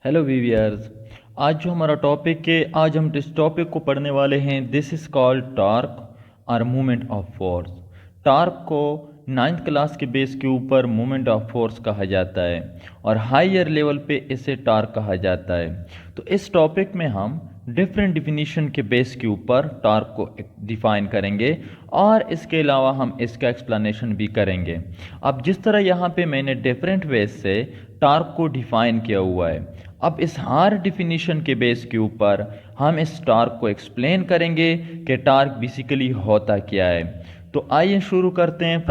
Hello वीवियर्स। आज जो हमारा टॉपिक है, आज हम इस टॉपिक को पढ़ने वाले हैं। दिस इज़ कॉल्ड टॉर्क और मूवमेंट ऑफ फोर्स। टॉर्क को 9th क्लास के बेस के ऊपर मूवमेंट ऑफ फोर्स कहा जाता है और हायर लेवल पे इसे टॉर्क कहा जाता है। तो इस टॉपिक में हम डिफरेंट डिफिनीशन के बेस के ऊपर टॉर्क को डिफाइन करेंगे और इसके अलावा हम इसका एक्सप्लेनेशन भी करेंगे। अब जिस तरह यहाँ पे मैंने डिफरेंट वेज से टॉर्क को डिफाइन किया हुआ है, अब इस हर डिफिनीशन के बेस के ऊपर हम इस टॉर्क को एक्सप्लेन करेंगे कि टॉर्क बेसिकली होता क्या है। तो आइए शुरू करते हैं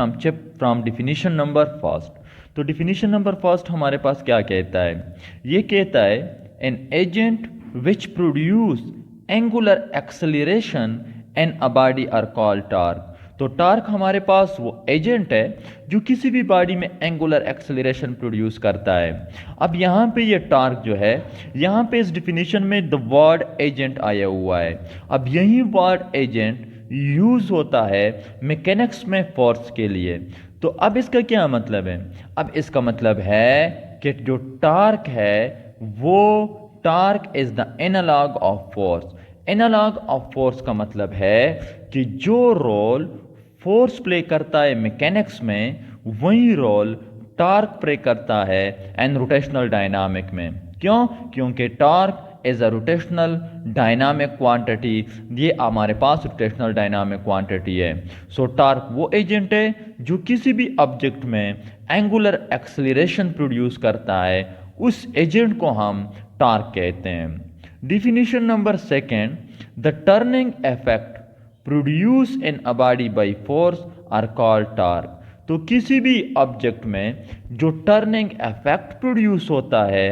फ्रॉम डिफिनीशन नंबर फर्स्ट। तो डिफिनीशन नंबर फर्स्ट हमारे पास क्या कहता है? ये कहता है an agent which produce angular acceleration and a body are called torque. तो टॉर्क हमारे पास वो एजेंट है जो किसी भी बॉडी में एंगुलर एक्सेलरेशन प्रोड्यूस करता है। अब यहाँ पे ये टॉर्क जो है, यहाँ पे इस डिफिनीशन में द वर्ड एजेंट आया हुआ है। अब यही वर्ड एजेंट यूज होता है मैकेनिक्स में फोर्स के लिए। तो अब इसका क्या मतलब है? अब इसका मतलब है कि जो टॉर्क है वो torque is the analog of force. Analog of force का मतलब है कि जो रोल फोर्स प्ले करता है मैकेनिक्स में, वही रोल टॉर्क प्ले करता है एंड रोटेशनल डायनामिक में। क्यों? क्योंकि torque is a rotational dynamic quantity. ये हमारे पास रोटेशनल डायनामिक क्वांटिटी है। सो टॉर्क वो एजेंट है जो किसी भी ऑब्जेक्ट में एंगुलर एक्सेलरेशन प्रोड्यूस करता है, उस एजेंट को हम टॉर्क कहते हैं। Definition number second, the turning effect produce in a body by force are called torque. तो किसी भी ऑब्जेक्ट में जो टर्निंग इफेक्ट प्रोड्यूस होता है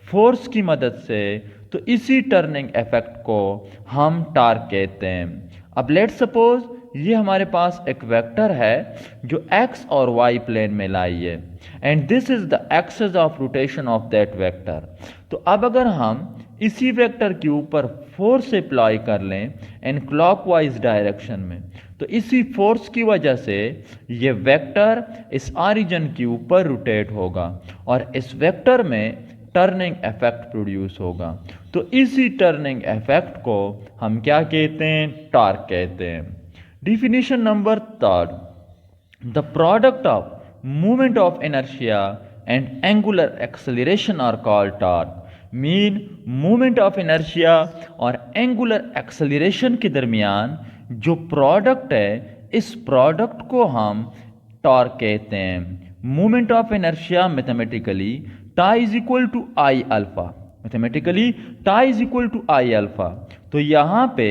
फोर्स की मदद से, तो इसी टर्निंग इफेक्ट को हम टॉर्क कहते हैं। अब लेट सपोज ये हमारे पास एक वेक्टर है जो एक्स और वाई प्लेन में लाई है and this is the axis of rotation of that vector. तो अब अगर हम इसी वेक्टर के ऊपर फोर्स अप्लाई कर लें एंड क्लॉकवाइज डायरेक्शन में, तो इसी फोर्स की वजह से ये वेक्टर इस ऑरिजिन के ऊपर रोटेट होगा और इस वेक्टर में टर्निंग इफेक्ट प्रोड्यूस होगा। तो इसी टर्निंग इफेक्ट को हम क्या कहते हैं? टॉर्क कहते हैं। Definition number third, the product of movement of inertia and angular acceleration are called torque. Mean movement of inertia और एंगुलर एक्सेलरेशन के दरमियान जो प्रोडक्ट है, इस प्रोडक्ट को हम टॉर्क कहते हैं। Movement of inertia mathematically tau is equal to I alpha. Mathematically tau is equal to I alpha. तो यहाँ पे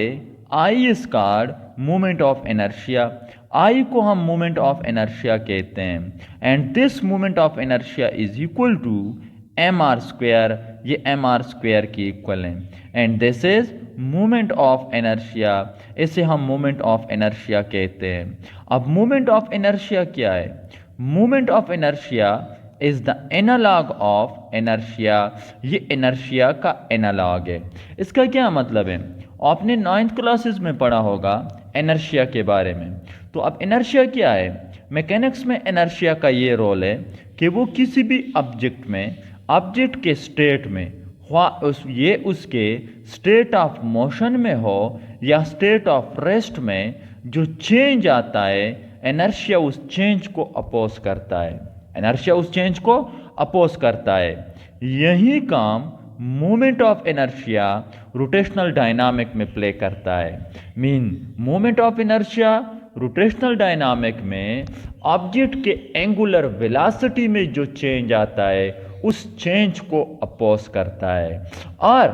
I is called movement of inertia. I को हम मूवमेंट ऑफ इनर्शिया कहते हैं and this movement of inertia is equal to M R square. ये M R square की equal है and this is movement of inertia. इसे हम movement of inertia कहते हैं। अब मूवमेंट ऑफ इनर्शिया क्या है? Movement of inertia is the analog of inertia. ये इनर्शिया का एनालॉग है। इसका क्या मतलब है? आपने 9th क्लासेस में पढ़ा होगा इनर्शिया के बारे में। तो अब इनर्शिया क्या है? मैकेनिक्स में इनर्शिया का ये रोल है कि वो किसी भी ऑब्जेक्ट में, ऑब्जेक्ट के स्टेट में, ये उसके स्टेट ऑफ मोशन में हो या स्टेट ऑफ रेस्ट में, जो चेंज आता है, इनर्शिया उस चेंज को अपोज करता है। इनर्शिया उस चेंज को अपोज करता है। यही काम movement of inertia rotational dynamic में प्ले करता है। Mean movement of inertia rotational dynamic में ऑब्जेक्ट के एंगुलर वेलोसिटी में जो चेंज आता है, उस चेंज को अपोज करता है। और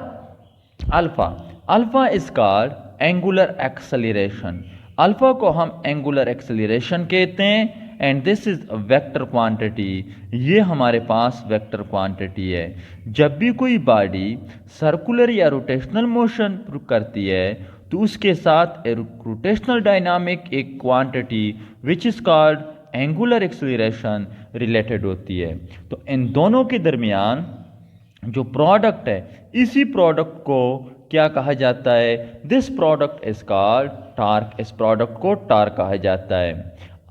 alpha is called angular acceleration. Alpha को हम एंगुलर एक्सेलरेशन कहते हैं and this is vector quantity. ये हमारे पास वेक्टर क्वांटिटी है। जब भी कोई बॉडी सर्कुलर या रोटेशनल मोशन करती है, तो उसके साथ रोटेशनल डायनामिक एक quantity which is called angular acceleration related होती है। तो इन दोनों के दरमियान जो प्रोडक्ट है, इसी प्रोडक्ट को क्या कहा जाता है? This product is called torque. इस प्रोडक्ट को टॉर्क कहा जाता है।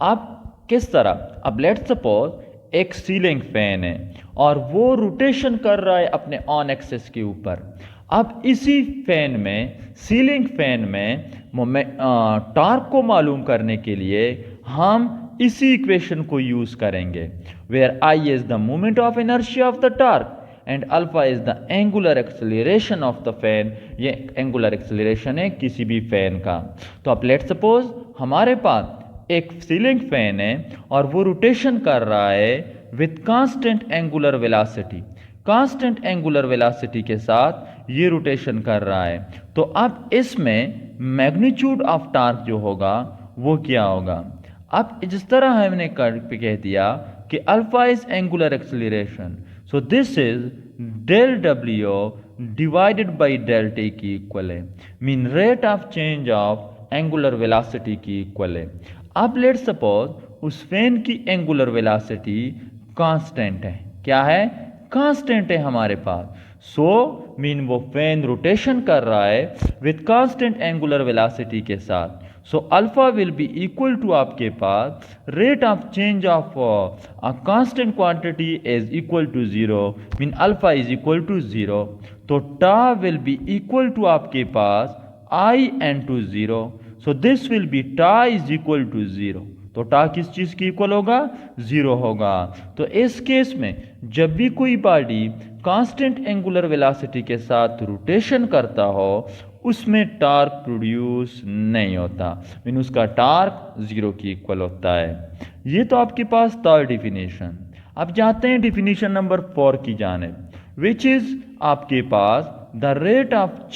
अब किस तरह? अब लेट्स सपोज एक सीलिंग फैन है और वो रोटेशन कर रहा है अपने ऑन एक्सिस के ऊपर। अब इसी फैन में, सीलिंग फैन में टॉर्क को मालूम करने के लिए हम इसी इक्वेशन को यूज करेंगे, where I is the moment of inertia of the torque and alpha is the angular acceleration of the fan. ये एंगुलर एक्सेलरेशन है किसी भी फैन का। तो अब लेट्स सपोज हमारे पास एक सीलिंग फैन है और वो रोटेशन कर रहा है with constant angular velocity. Constant angular velocity के साथ ये रोटेशन कर रहा है। तो अब इसमें मैग्नीट्यूड ऑफ टॉर्क जो होगा वो क्या होगा? अब जिस तरह हमने कह दिया कि alpha is angular acceleration, so this is del W divided by del T की इक्वल है, mean rate of change of angular velocity की इक्वल है। अब लेट्स सपोज उस फैन की एंगुलर वेलोसिटी कांस्टेंट है। क्या है? कांस्टेंट है हमारे पास। सो मीन वो फैन रोटेशन कर रहा है विथ कांस्टेंट एंगुलर वेलोसिटी के साथ। So alpha will be equal to आपके पास rate of change of a constant quantity is equal to 0, mean alpha is equal to 0। तो tau will be equal to आपके पास I into 0। So this will be tau is equal to 0। तो टा किस चीज की equal होगा? 0 होगा। तो इस केस में जब भी कोई बॉडी कांस्टेंट एंगुलर वेलोसिटी के साथ रोटेशन करता हो उसमें टार्क प्रोड्यूस नहीं होता, मीन उसका टार्क 0 की इक्वल होता है। ये तो आपके पास था डेफिनेशन। अब जाते हैं डेफिनेशन नंबर 4 की जानिब, विच इज आपके पास the rate of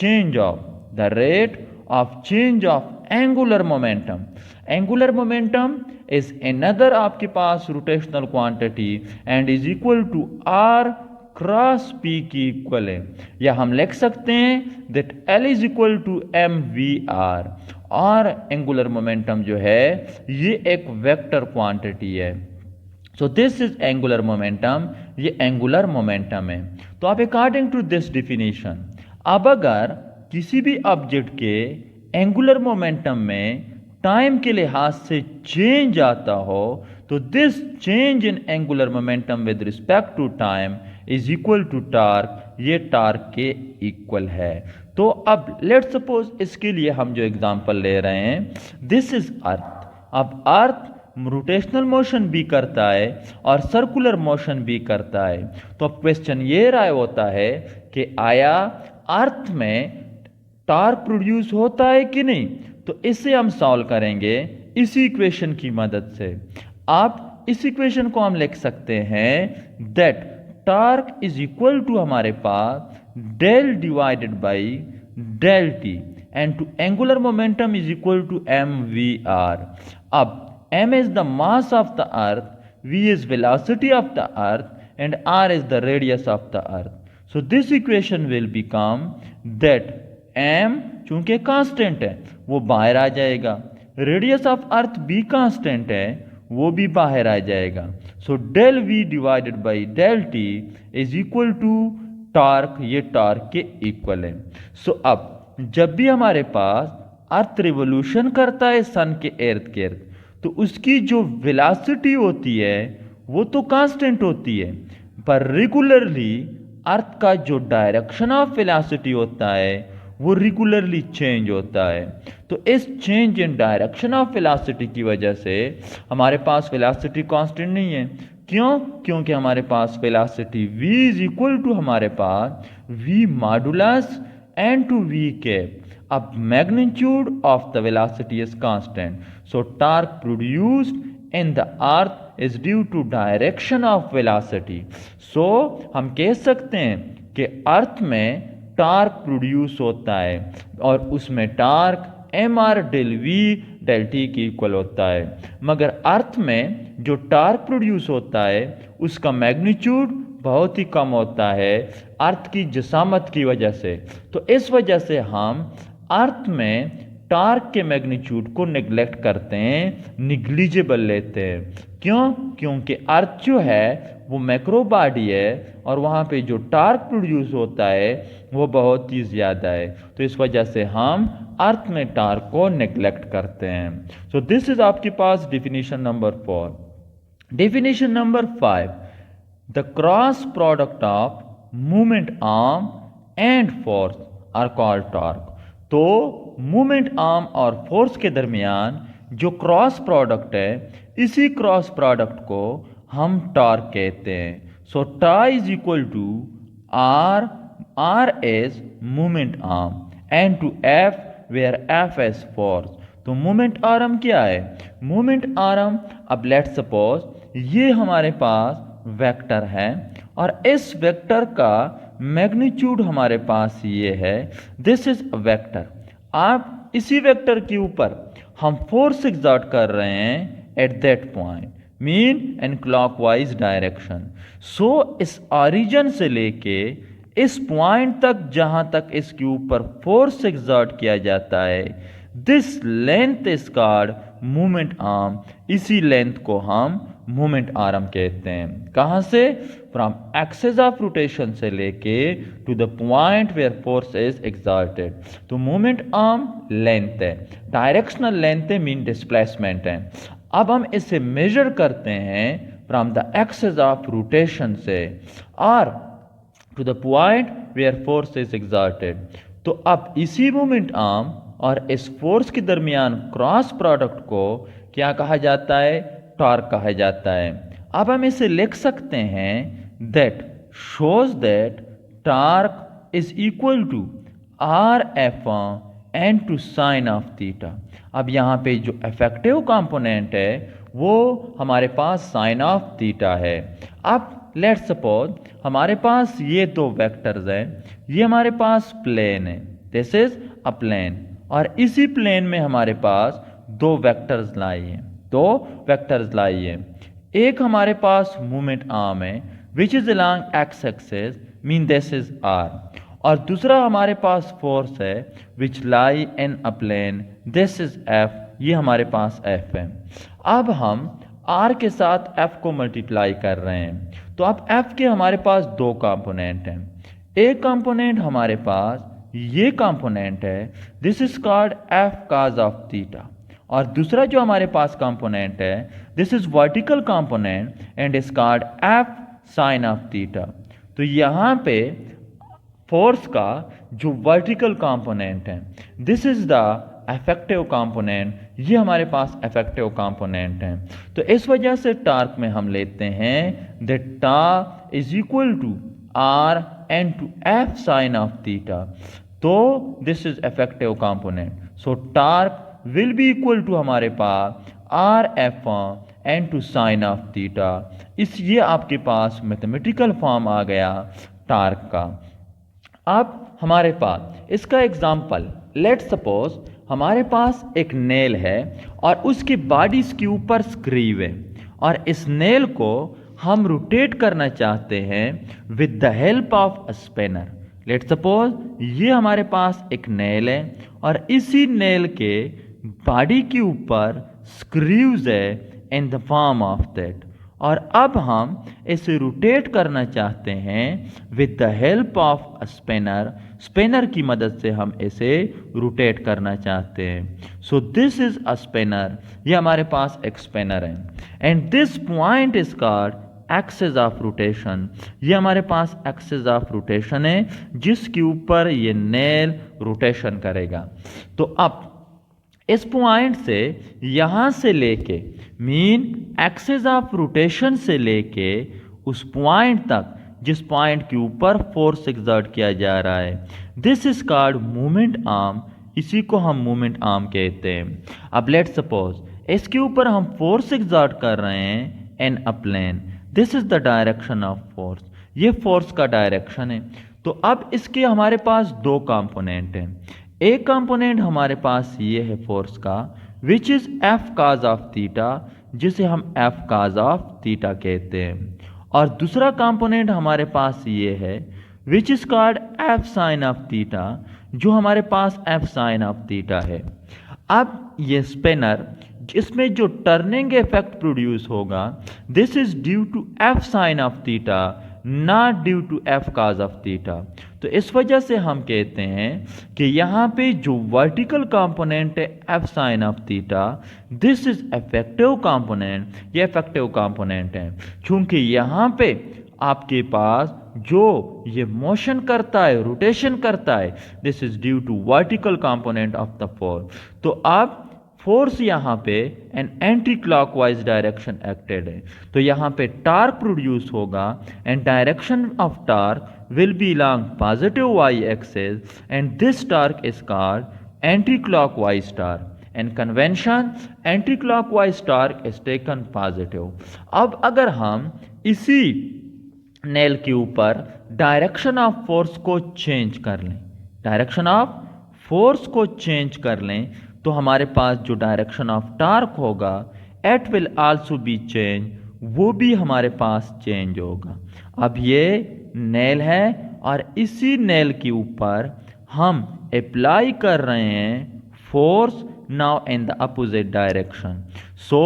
change of angular momentum. Angular momentum is another आपके पास rotational quantity and is equal to R cross P की इक्वल है, या हम लिख सकते हैं that L is equal to M V R. और एंगुलर मोमेंटम जो है ये एक वेक्टर क्वांटिटी है। So this is angular momentum, ये एंगुलर मोमेंटम है। तो आप अकॉर्डिंग टू दिस डिफिनीशन, अब अगर किसी भी ऑब्जेक्ट के एंगुलर मोमेंटम में टाइम के लिहाज से चेंज आता हो तो this change in angular momentum with respect to time is equal to torque, ये टार्क के इक्वल है। तो अब लेट्स सपोज इसके लिए हम जो एग्जांपल ले रहे हैं, दिस इज अर्थ। अब अर्थ रोटेशनल मोशन भी करता है और सर्कुलर मोशन भी करता है। तो अब क्वेश्चन ये राय होता है कि आया अर्थ में टार्क प्रोड्यूस होता है कि नहीं? तो इसे हम सॉल्व करेंगे इसी इक्वेशन की मदद से। आप इस इक्वेशन को हम लिख सकते हैं that torque is equal to हमारे पास del divided by del T and to angular momentum is equal to M V R. अब m is the mass of the earth, v is velocity of the earth and r is the radius of the earth. So this equation will become that m चूंकि constant है वो बाहर आ जाएगा, radius of earth भी constant है वो भी बाहर आ जाएगा। So del V divided by del T is equal to torque, ये टार्क के इक्वल है। सो अब जब भी हमारे पास अर्थ रिवोल्यूशन करता है सन के इर्द गिर्द तो उसकी जो वेलोसिटी होती है वो तो कांस्टेंट होती है, पर रेगुलरली अर्थ का जो डायरेक्शन ऑफ वेलोसिटी होता है वो रेगुलरली चेंज होता है। तो इस change in direction of velocity की वजह से हमारे पास वेलोसिटी कांस्टेंट नहीं है। क्यों? क्योंकि हमारे पास velocity v is equal to हमारे पास v modulus n to v cap. अब magnitude of the velocity is constant, so torque produced in the earth is due to direction of velocity. So हम कह सकते हैं कि अर्थ में टार्क प्रोड्यूस होता है और उसमें torque M R del V del T की इक्वल होता है, मगर अर्थ में जो टार्क प्रोड्यूस होता है उसका मैग्नीट्यूड बहुत ही कम होता है अर्थ की जसामत की वजह से। तो इस वजह से हम अर्थ में टार्क के मैग्नीट्यूड को नेग्लेक्ट करते हैं, निग्लिजिबल लेते हैं। क्यों? क्योंकि अर्थ जो है वो मैक्रो बॉडी है और वहाँ पे जो टार्क प्रोड्यूस होता है वो बहुत ही ज़्यादा है। तो इस वजह से हम अर्थ में टार्क को नेग्लेक्ट करते हैं। सो दिस इज आपके पास definition number 4। Definition number 5. The cross product of movement arm and force are called torque. तो मूवमेंट आर्म और फोर्स के दरमियान जो क्रॉस प्रोडक्ट है, इसी क्रॉस प्रोडक्ट को हम टॉर्क कहते हैं. So tau is equal to R as movement arm and to F where F as force. तो मूवमेंट आर्म क्या है? मूवमेंट आर्म, अब लेट सपोज ये हमारे पास वेक्टर है और इस वेक्टर का मैग्नीट्यूड हमारे पास ये है. This is a vector. आप इसी वेक्टर के ऊपर हम फोर्स एक्सर्ट कर रहे हैं at that point, mean and clockwise direction. So इस ऑरिजिन से लेके इस पॉइंट तक जहां तक इसके ऊपर फोर्स एक्सर्ट किया जाता है, this length is called movement arm. इसी लेंथ को हम मूवमेंट आर्म कहते हैं. कहां से? फ्रॉम एक्सिस ऑफ रोटेशन से लेके to the point where force is exerted. तो मूवमेंट आर्म लेंथ है, डायरेक्शनल लेंथ है, मीन डिस्प्लेसमेंट है. अब हम इसे मेजर करते हैं from the axis of rotation से और to the point where force is exerted. तो अब इसी मूवमेंट आर्म और इस फोर्स के दरमियान क्रॉस प्रोडक्ट को क्या कहा जाता है? टॉर्क कहा जाता है. अब हम इसे लिख सकते हैं that shows that torque is equal to R F N to sine of theta. अब यहाँ पे जो इफेक्टिव कंपोनेंट है वो हमारे पास साइन ऑफ थीटा है. अब लेट सपोज हमारे पास ये दो वेक्टर्स हैं, ये हमारे पास प्लेन है, दिस इज अ प्लेन, और इसी प्लेन में हमारे पास दो वेक्टर्स लाई है. एक हमारे पास मूवमेंट आर्म है which is along X axis, mean this is R, और दूसरा हमारे पास फोर्स है which lie in a plane, this is F, ये हमारे पास एफ है. अब हम आर के साथ एफ को मल्टीप्लाई कर रहे हैं. तो अब एफ के हमारे पास दो कंपोनेंट हैं. एक कंपोनेंट हमारे पास ये कंपोनेंट है, this is called F cos of theta, और दूसरा जो हमारे पास कंपोनेंट है this is vertical component and is called F sine of theta. तो यहाँ पे फोर्स का जो वर्टिकल कंपोनेंट है this is the effective component, ये हमारे पास इफेक्टिव कंपोनेंट है. तो इस वजह से टॉर्क में हम लेते हैं that tau is equal to R into F sine of theta. तो this is effective component. So torque will be equal to हमारे पास R F N to sine of theta. ये आपके पास मैथमेटिकल फॉर्म आ गया torque का. अब हमारे पास इसका एग्जाम्पल, लेट सपोज हमारे पास एक नेल है और उसकी बॉडी के ऊपर स्क्रीव है और इस नेल को हम रोटेट करना चाहते हैं with the help of a spinner. Late suppose ये हमारे पास एक नेल है और इसी नेल के बॉडी के ऊपर स्क्रूज है in the form of that, और अब हम इसे रोटेट करना चाहते हैं with the help of a spinner. Spinner की मदद से हम इसे रोटेट करना चाहते हैं. सो दिस इज अ स्पिनर, ये हमारे पास एक स्पिनर है and this point is called axis of rotation. ये हमारे पास एक्सिस ऑफ रोटेशन है जिसके ऊपर ये नेल रोटेशन करेगा. तो अब इस पॉइंट से यहां से लेके, मीन एक्सिस ऑफ रोटेशन से लेके उस पॉइंट तक जिस पॉइंट के ऊपर फोर्स एक्सर्ट किया जा रहा है, this is called movement arm. इसी को हम मूवमेंट आर्म कहते हैं. अब लेट सपोज इसके ऊपर हम फोर्स एक्सर्ट कर रहे हैं in a plane, this is the direction of force, ये फोर्स का डायरेक्शन है. तो अब इसके हमारे पास दो कंपोनेंट हैं. एक कंपोनेंट हमारे पास ये है फोर्स का which is F cos of theta, जिसे हम एफ काज ऑफ थीटा कहते हैं, और दूसरा कंपोनेंट हमारे पास ये है which is called F sine of theta, जो हमारे पास एफ साइन ऑफ थीटा है. अब ये स्पिनर इसमें जो टर्निंग इफेक्ट प्रोड्यूस होगा this is due to F sine of theta, not due to F cos of theta. तो इस वजह से हम कहते हैं कि यहाँ पे जो वर्टिकल कंपोनेंट है F sine of theta, this is effective component, ये इफेक्टिव कंपोनेंट है। चूंकि यहाँ पे आपके पास जो ये मोशन करता है, रोटेशन करता है, this is due to vertical component of the force. तो अब फोर्स यहाँ पे an anti clockwise direction acted है, तो यहाँ पे टार्क प्रोड्यूस होगा and direction of torque will be along positive y-axis and this torque is called anti-clockwise torque and convention anti-clockwise torque is taken positive। अब अगर हम इसी नेल के ऊपर डायरेक्शन ऑफ फोर्स को चेंज कर लें, डायरेक्शन ऑफ फोर्स को चेंज कर लें, तो हमारे पास जो डायरेक्शन ऑफ टार्क होगा it will also be change, वो भी हमारे पास चेंज होगा। अब ये नेल है और इसी नेल के ऊपर हम अप्लाई कर रहे हैं force now in the opposite direction. So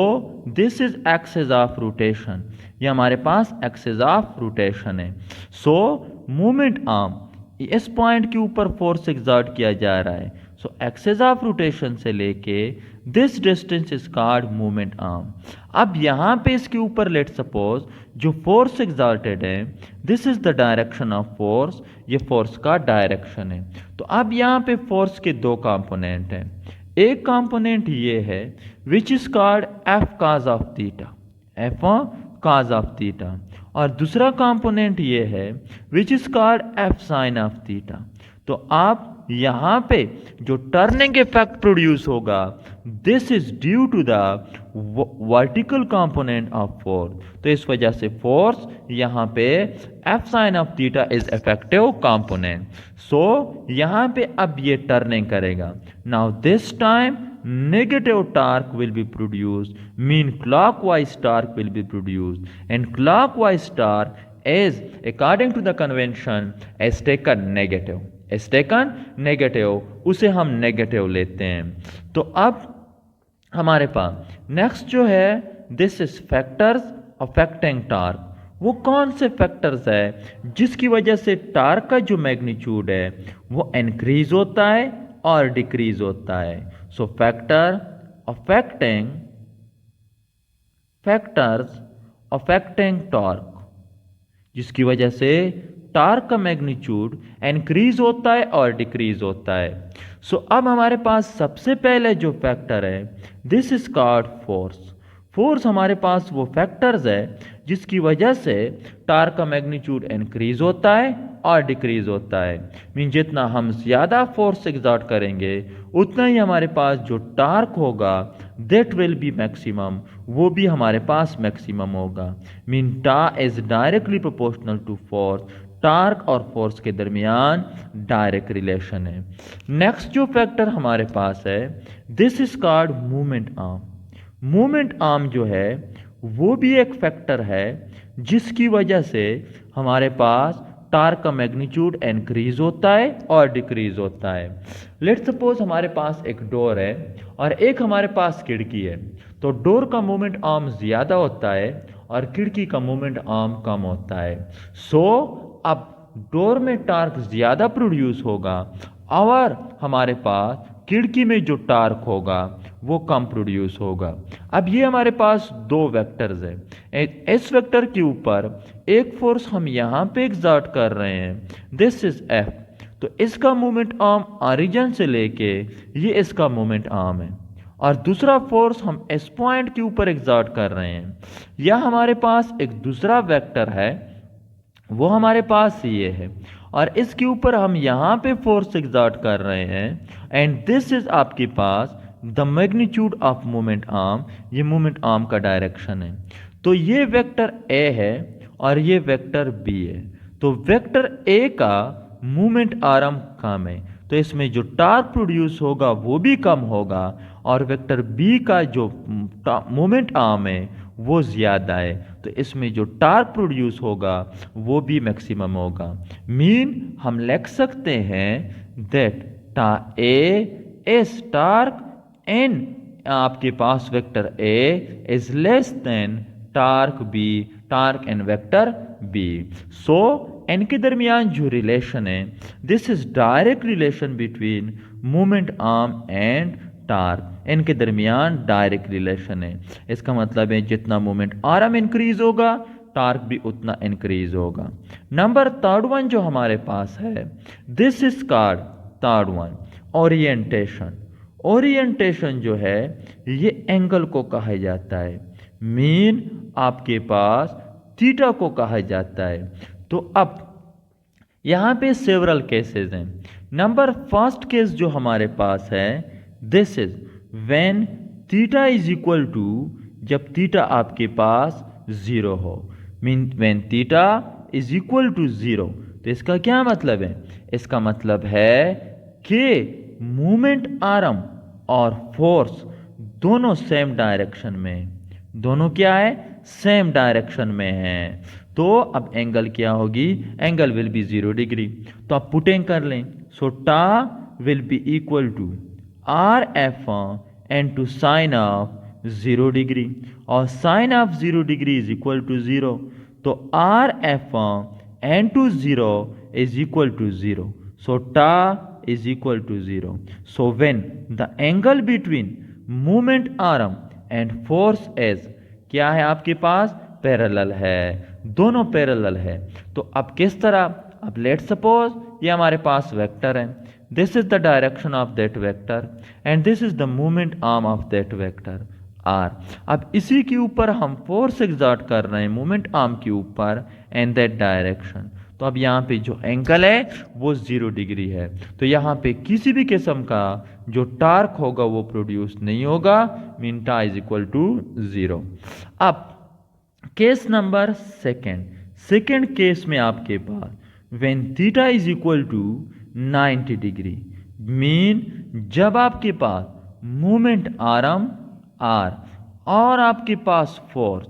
this is axis of rotation, ये हमारे पास एक्सिस ऑफ रोटेशन है। सो मूवमेंट आर्म, इस पॉइंट के ऊपर फोर्स एक्सर्ट किया जा रहा है, सो एक्सिस ऑफ रोटेशन से लेके this distance is called movement arm. अब यहाँ पे इसके ऊपर लेट सपोज जो फोर्स एक्सर्टेड है, this is the direction of force, ये फोर्स का डायरेक्शन है। तो अब यहाँ पे फोर्स के दो कंपोनेंट हैं, एक कंपोनेंट ये है which is called F cos of theta, F cos of theta, और दूसरा कंपोनेंट ये है which is called F sine of theta. तो आप यहाँ पे जो टर्निंग इफेक्ट प्रोड्यूस होगा, this is due to the vertical component of force. तो इस वजह से फोर्स यहाँ पे F sine of theta is effective component. So यहाँ पे अब ये टर्निंग करेगा। Now this time negative torque will be produced, mean clockwise torque will be produced, and clockwise torque is according to the convention is taken negative, is taken negative, उसे हम negative लेते हैं। तो अब हमारे पास नेक्स्ट जो है this is factors affecting torque. वो कौन से फैक्टर्स है जिसकी वजह से टार्क का जो मैग्नीट्यूड है वो इंक्रीज होता है और डिक्रीज होता है। सो फैक्टर्स अफेक्टिंग टॉर्क, जिसकी वजह से टार्क का मैग्नीट्यूड इंक्रीज होता है और डिक्रीज होता है। सो अब हमारे पास सबसे पहले जो फैक्टर है this is called force. Force हमारे पास वो फैक्टर्स है जिसकी वजह से टार्क का मैग्नीट्यूड इंक्रीज होता है और डिक्रीज होता है। मीन जितना हम ज़्यादा फोर्स एक्सर्ट करेंगे उतना ही हमारे पास जो टार्क होगा दैट विल बी मैक्सिमम, वो भी हमारे पास मैक्सिमम होगा। Mean tau is directly proportional to force, torque और फोर्स के दरमियान डायरेक्ट रिलेशन है। नेक्स्ट जो फैक्टर हमारे पास है this is called movement arm. Movement arm जो है वो भी एक फैक्टर है जिसकी वजह से हमारे पास टार्क का मैग्नीट्यूड इंक्रीज होता है और डिक्रीज होता है। लेट्स सपोज हमारे पास एक डोर है और एक हमारे पास खिड़की है, तो डोर का मूवमेंट आर्म ज़्यादा होता है और खिड़की का मूवमेंट आर्म कम होता है। सो अब डोर में टार्क ज़्यादा प्रोड्यूस होगा और हमारे पास खिड़की में जो टार्क होगा वो कम प्रोड्यूस होगा। अब ये हमारे पास दो वेक्टर्स हैं। इस वेक्टर के ऊपर एक फोर्स हम यहाँ पे एक्सर्ट कर रहे हैं, दिस इज एफ, तो इसका मूवमेंट आर्म ऑरिजिन से लेके ये इसका मूवमेंट आर्म है, और दूसरा फोर्स हम इस पॉइंट के ऊपर एक्सर्ट कर रहे हैं। या हमारे पास एक दूसरा वेक्टर है वो हमारे पास ये है और इसके ऊपर हम यहाँ पे फोर्स एक्सर्ट कर रहे हैं एंड दिस इज आपके पास the magnitude of movement arm, ये मूवमेंट आर्म का डायरेक्शन है। तो ये वेक्टर ए है और ये वेक्टर बी है। तो वेक्टर ए का मूवमेंट आर्म कम है तो इसमें जो टार्क प्रोड्यूस होगा वो भी कम होगा, और वेक्टर बी का जो मूवमेंट आर्म है वो ज़्यादा है तो इसमें जो टार्क प्रोड्यूस होगा वो भी मैक्सिमम होगा। मीन हम लिख सकते हैं दैट टा ए इज टार्क एन आपके पास vector A is less than torque B, torque and vector B. So इनके दरमियान जो रिलेशन है this is direct relation between moment arm and torque, इनके दरमियान डायरेक्ट रिलेशन है। इसका मतलब है जितना मोमेंट आर्म इंक्रीज होगा टार्क भी उतना इंक्रीज होगा। नंबर थर्ड वन जो हमारे पास है, this is called third one orientation. Orientation जो है ये एंगल को कहा जाता है, मीन आपके पास थीटा को कहा जाता है। तो अब यहां पे सेवरल केसेस हैं। नंबर फर्स्ट केस जो हमारे पास है, this is when theta is equal to, जब थीटा आपके पास जीरो हो, mean when theta is equal to zero. तो इसका क्या मतलब है? इसका मतलब है कि मूवमेंट आर्म और फोर्स दोनों सेम डायरेक्शन में, दोनों क्या है? सेम डायरेक्शन में है। तो अब एंगल क्या होगी? Angle will be 0 degree. तो आप पुटिंग कर लें, so tau will be equal to R F N to sine of 0 degree, और sine of 0 degree is equal to 0। तो R F N to 0 is equal to 0, so tau is equal to 0. So when the angle between movement arm and force is क्या है आपके पास? Parallel है, दोनों parallel है। तो अब किस तरह? अब लेट सपोज ये हमारे पास वेक्टर है, this is the direction of that vector and this is the movement arm of that vector R. अब इसी के ऊपर हम फोर्स एग्जर्ट कर रहे हैं मूवमेंट आर्म के ऊपर एंड दैट डायरेक्शन। तो अब यहाँ पे जो एंगल है वो 0 डिग्री है। तो यहाँ पे किसी भी किस्म का जो टार्क होगा वो प्रोड्यूस नहीं होगा, mean tau is equal to 0। अब केस नंबर सेकेंड केस में आपके पास when theta is equal to 90 degree, mean जब आपके पास मूवमेंट आर्म आर और आपके पास फोर्स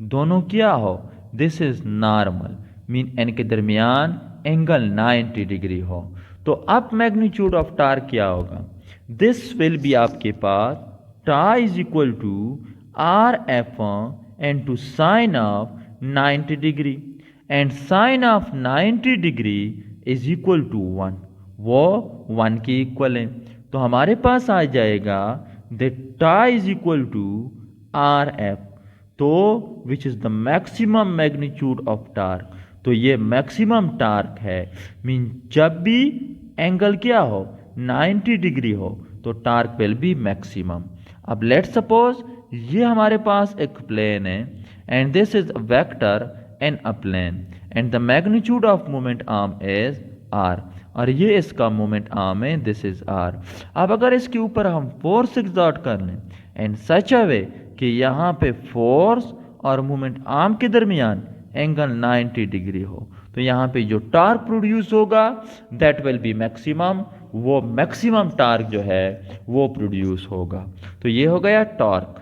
दोनों क्या हो? दिस इज नॉर्मल, मीन इनके दरमियान एंगल 90 डिग्री हो। तो अब मैग्नीट्यूड ऑफ टार्क क्या होगा? दिस विल बी आपके पास tau is equal to R F N to sine of 90 degree, and sine of 90 degree is equal to 1, वो 1 के इक्वल है। तो हमारे पास आ जाएगा that tau is equal to R F, तो which is the maximum magnitude of torque. तो ये maximum torque है, मीन जब भी एंगल क्या हो? 90 डिग्री हो, तो टार्क विल बी मैक्सिमम। अब लेट सपोज ये हमारे पास एक प्लेन है and this is a vector in a plane and the magnitude of moment arm is R, और ये इसका मोमेंट आर्म है, दिस इज आर। अब अगर इसके ऊपर हम फोर्स एग्जर्ट कर लें एंड सच अ वे कि यहाँ पे फोर्स और मोमेंट आर्म के दरमियान एंगल 90 डिग्री हो, तो यहाँ पे जो टार्क प्रोड्यूस होगा दैट विल बी मैक्सिमम, वो मैक्सिमम टार्क जो है वो प्रोड्यूस होगा। तो ये हो गया टॉर्क।